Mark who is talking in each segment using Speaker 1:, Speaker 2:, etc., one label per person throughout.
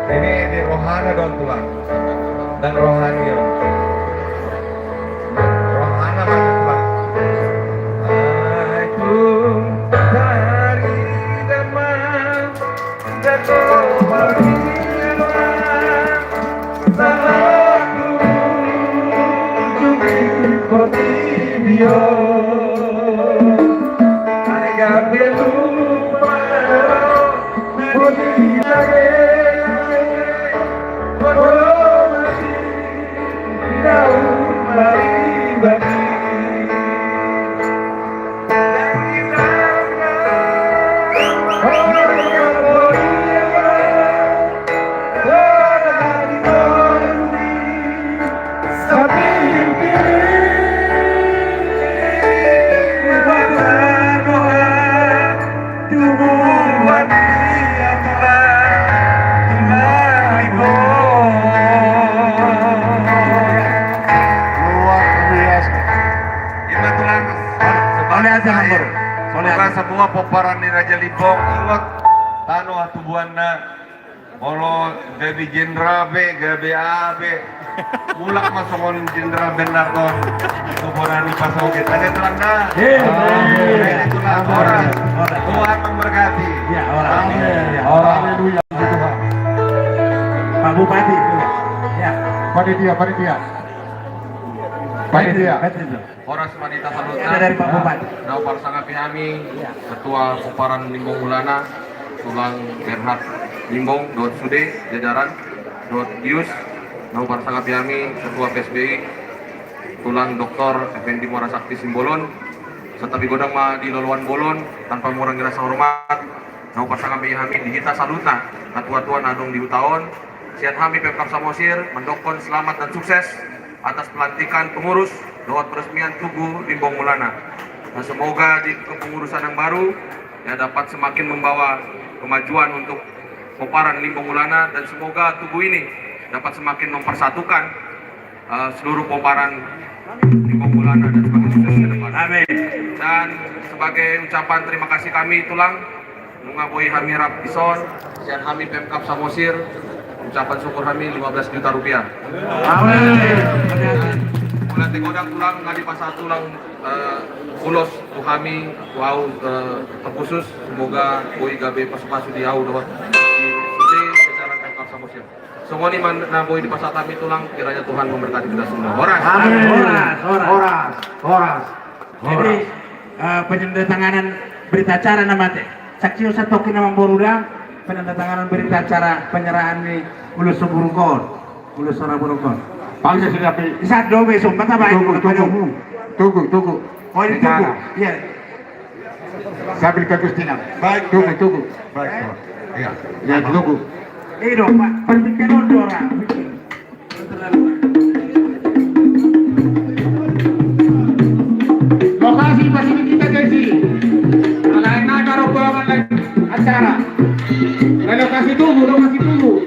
Speaker 1: Ini di rohana dong tulang dan rohani ya. Rohana masuk tulang. Aku dari deman dan kembali salahku untuk ikuti dia. Agak lupa putih lagi. Semoga semua poparan di Raja Limbong ingat tanu atubuanna olo gabi jenderal be gabi abe mulak masongon jenderal benar kon poparan di pasoge tadi telah na itulah orang Tuhan memberkati
Speaker 2: ya orang
Speaker 1: haleluya
Speaker 2: Pak Bupati ya
Speaker 1: panitia
Speaker 3: Horas Manita Salutan
Speaker 2: ada dari Pak Bupati.
Speaker 3: Nau Parsanga Pihami, Ketua Kumparan Limbong Ulana, Tulang Bernhard Limbong, Dot Sude, jajaran, Dot Yus, Nau Parsanga Pihami, Ketua PSBI, Tulang Dr. Effendi Muara Sakti Simbolon, serta bigodang ma di Loluan Bolon, tanpa mengurangi rasa hormat, Nau Parsanga Pihami dihita saluta, Ketua-tua Nadong di Utaon, Sian Hami Pemkab Samosir, mendokon selamat dan sukses atas pelantikan pengurus lewat peresmian Tugu Limbong Ulana. Nah, semoga di kepengurusan yang baru ya dapat semakin membawa kemajuan untuk Poparan Limbong Ulana dan semoga Tugu ini dapat semakin mempersatukan seluruh Poparan Limbong Ulana dan semakin sukses ke depan.
Speaker 2: Amin.
Speaker 3: Dan sebagai ucapan terima kasih kami tulang mengabui Hami Rap Bison, Sian Hami Pemkab Samosir, ucapan syukur kami 15 juta rupiah.
Speaker 2: Amin.
Speaker 3: Mulai tegodang tulang ngadi pasal tulang ulos tuhami wau terkhusus semoga boy gabe pasu-pasu di au dapat suci secara Pemkab Samosir. Semua ini mana boy di pasal kami tulang kiranya Tuhan memberkati kita semua. Horas.
Speaker 2: Amin.
Speaker 1: Horas.
Speaker 2: Jadi penandatanganan berita acara nama teh. Saksi usah toki nama boruda penandatanganan berita acara penyerahan di Ulus Burukon. Ulus Burukon.
Speaker 1: Panggil sudah pi.
Speaker 2: Isa do besok mata baik.
Speaker 1: Tunggu.
Speaker 2: Oh ini tunggu. Iya.
Speaker 1: Sambil ke Gustina. Baik. Tunggu. Baik. Iya. Ya tunggu.
Speaker 2: Dong Pak. Perbicaraan orang.
Speaker 1: Lokasi pasti kita jadi. Kalau ada rombongan acara. Lokasi tunggu. Lokasi tunggu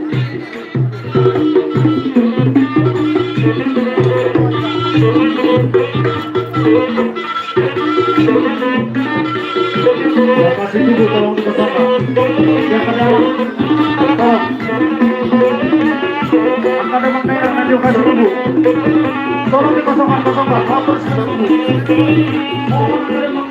Speaker 1: tolong dikosongkan. Yang kedua, angka demam merah dan lokasi tunggu. Tolong dikosongkan. Lapor sudah tunggu. Mohon demam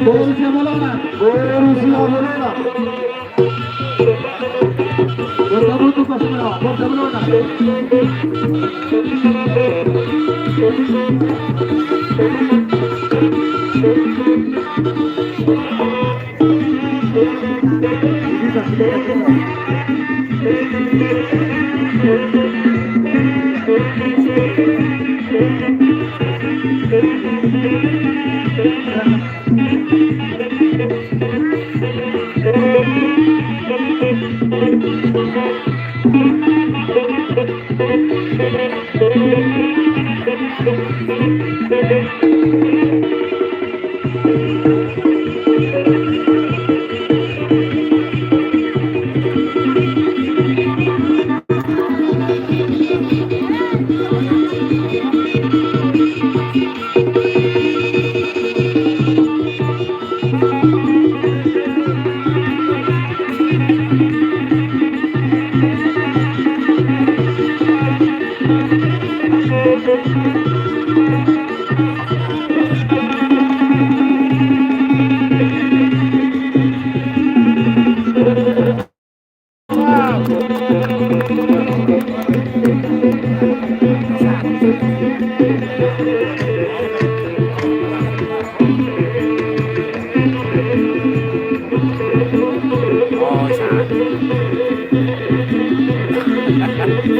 Speaker 2: Borussia Bologna bergabung tugas merah Borussia Bologna.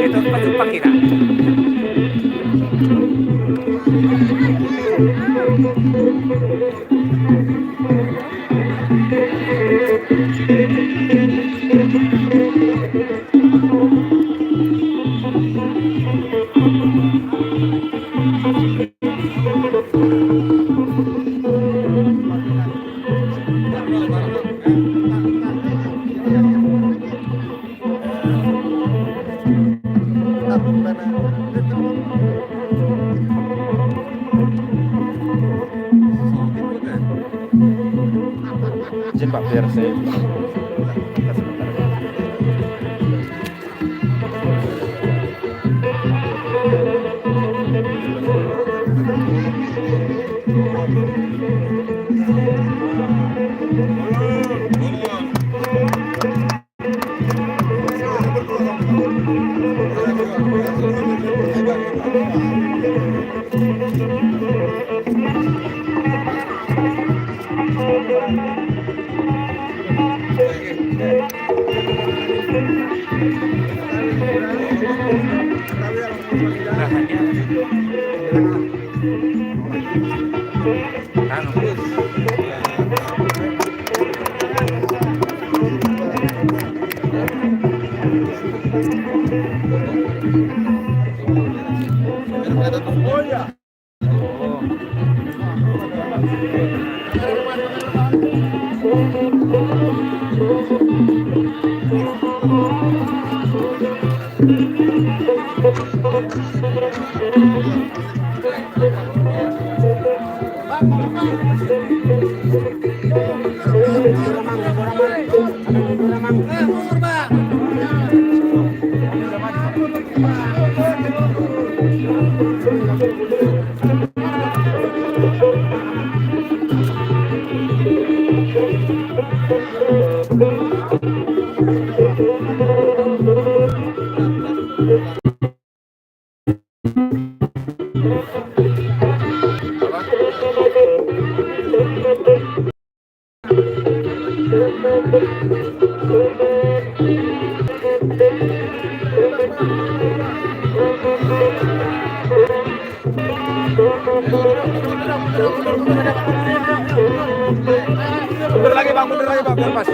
Speaker 4: Itu pasti pakira.
Speaker 5: Izin Pak biar saya mundur lagi bang, biar pas.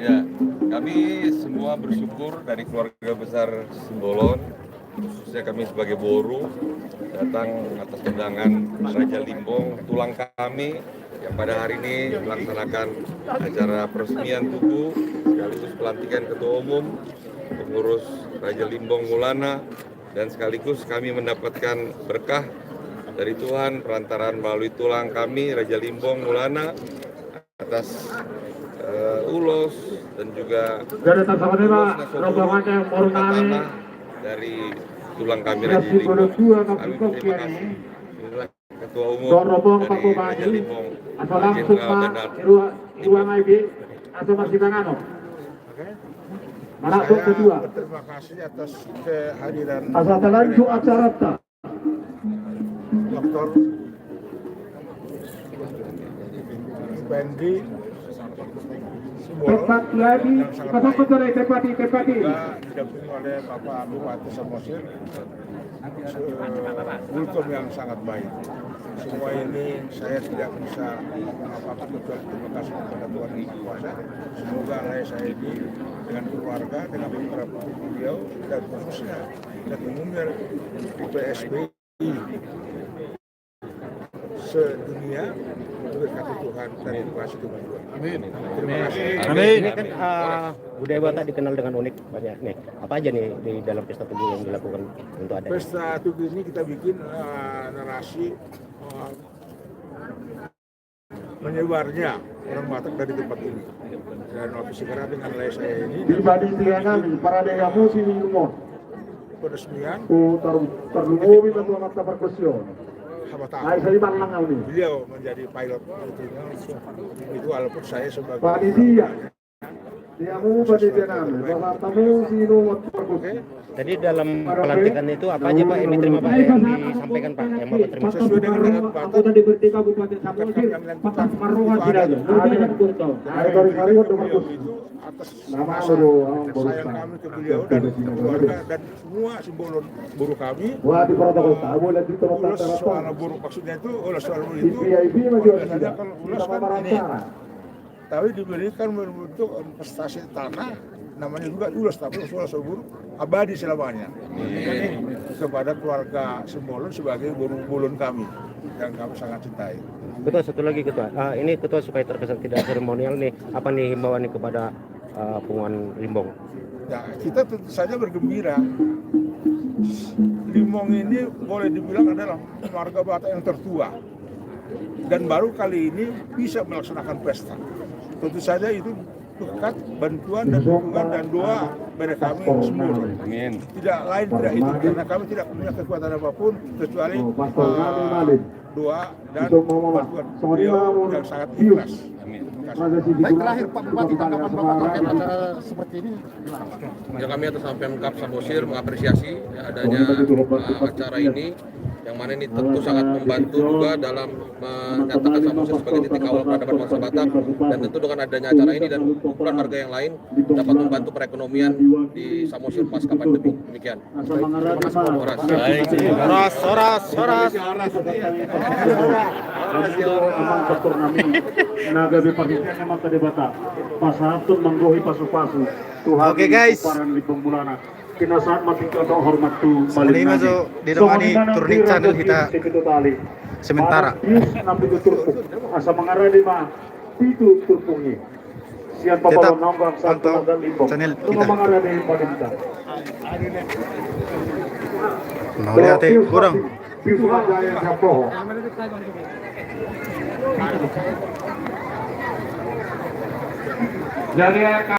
Speaker 1: Ya, kami semua bersyukur dari keluarga besar Simbolon, khususnya kami sebagai Boru, datang atas undangan Raja Limbong, tulang kami yang pada hari ini melaksanakan acara peresmian tugu sekaligus pelantikan Ketua Umum, pengurus Raja Limbong Maulana, dan sekaligus kami mendapatkan berkah dari Tuhan perantaraan melalui tulang kami Raja Limbong Maulana atas ulos dan juga tanah dari tulang kami Raja Limbong. Kami berterima kasih. Inilah Ketua Umum dari Raja Limbong, Jenderal Bernard.
Speaker 4: Terima kasih atas kehadiran Dr. Bendi Simbolon yang sangat baik, juga didampingi oleh Bapak Bupati Samosir, kultum yang sangat baik. Semua ini saya tidak bisa apa-apa kecuali terima kasih kepada Tuhan Yang Maha Kuasa. Semoga saya ini dengan keluarga, dengan beberapa beliau dan khususnya dan umumnya PSBI sedunia diberkati Tuhan dan terima kasih Tuhan. Amin. Terima kasih.
Speaker 5: Amin.
Speaker 6: Ini kan budaya Batak dikenal dengan unik banyak nih. Apa aja nih di dalam pesta tugu yang dilakukan untuk ada?
Speaker 4: Pesta tugu ini kita bikin narasi menyebarnya orang Batak dari tempat ini. Dan waktu sekarang dengan saya ini
Speaker 7: Pribadi kami para degamu sini umum.
Speaker 4: peresmian
Speaker 7: Terlumi bentuk mata perkusion. Hai saya Bang ini.
Speaker 4: beliau menjadi pilot itu walaupun saya sebagai
Speaker 7: Panitia. Diamu panitia kami. Bapak tamu sini umum perkusion.
Speaker 6: Jadi dalam pelantikan itu apa aja Pak yang diterima Pak yang disampaikan Pak yang Bapak terima?
Speaker 4: sesuai dengan adat Batak.
Speaker 7: Aku diberi Kabupaten Samosir. Patah Marungan tidak ada. Berbeda betul. Hai dari untuk perkusion.
Speaker 4: Itu atas
Speaker 7: Nama
Speaker 4: rasa
Speaker 7: baru
Speaker 4: sayang kami ke beliau dan keluarga dan semua Simbolon buruh kami.
Speaker 7: Wah di protokol tamu dan di tempat
Speaker 4: Ulas suara buruh maksudnya itu ulas suara buruh itu
Speaker 7: VIP masih
Speaker 4: biasanya
Speaker 7: ada.
Speaker 4: kalau ulas kan ini tapi diberikan berbentuk investasi tanah namanya juga ulas tapi ulas suara buruh abadi selamanya kepada keluarga Simbolon sebagai buruh kami yang kami sangat cintai.
Speaker 6: Ketua satu lagi Ketua, ini Ketua supaya terkesan tidak seremonial nih, apa nih himbauan nih kepada Punguan Limbong?
Speaker 4: Ya, kita tentu saja bergembira. Limbong ini boleh dibilang adalah warga Batak yang tertua dan baru kali ini bisa melaksanakan pesta. Tentu saja itu berkat bantuan dan dukungan dan doa dari kami semua.
Speaker 1: Amin.
Speaker 4: Tidak lain tidak itu karena kami tidak punya kekuatan apapun kecuali doa dan bantuan beliau yang sangat ikhlas.
Speaker 1: Amin.
Speaker 7: Baik, terakhir Pak Bupati, tanggapan Bapak terkait acara seperti ini.
Speaker 3: Ya, kami atas nama Pemkab Samosir mengapresiasi ya, adanya acara ini, yang mana ini tentu sangat membantu juga dalam menyatakan Samosir sebagai titik awal peradaban bangsa Batak, dan tentu dengan adanya acara ini dan kumpulan warga yang lain dapat membantu perekonomian di Samosir pasca pandemi. Demikian. Terima kasih, Pak Horas.
Speaker 5: Horas.
Speaker 7: Naga bepakitnya memang ke debata. Pasatun manggohi pasu-pasu. Tuhan.
Speaker 5: Oke, guys.
Speaker 7: Paran di pembulana. Kina saat mati kata hormat tu.
Speaker 5: Ini masuk di Domani Turnik channel kita sementara.
Speaker 7: Nabi turpuk. Asa mengarah lima. Itu turpungnya. Sian
Speaker 5: Tetap
Speaker 7: papawan nonggang satu
Speaker 5: pantau
Speaker 7: naga limbong.
Speaker 5: channel
Speaker 7: Cuma
Speaker 5: kita.
Speaker 7: mengarah di kita.
Speaker 5: Mau lihat kurang.
Speaker 7: Pisu aja yang japoh. Jadi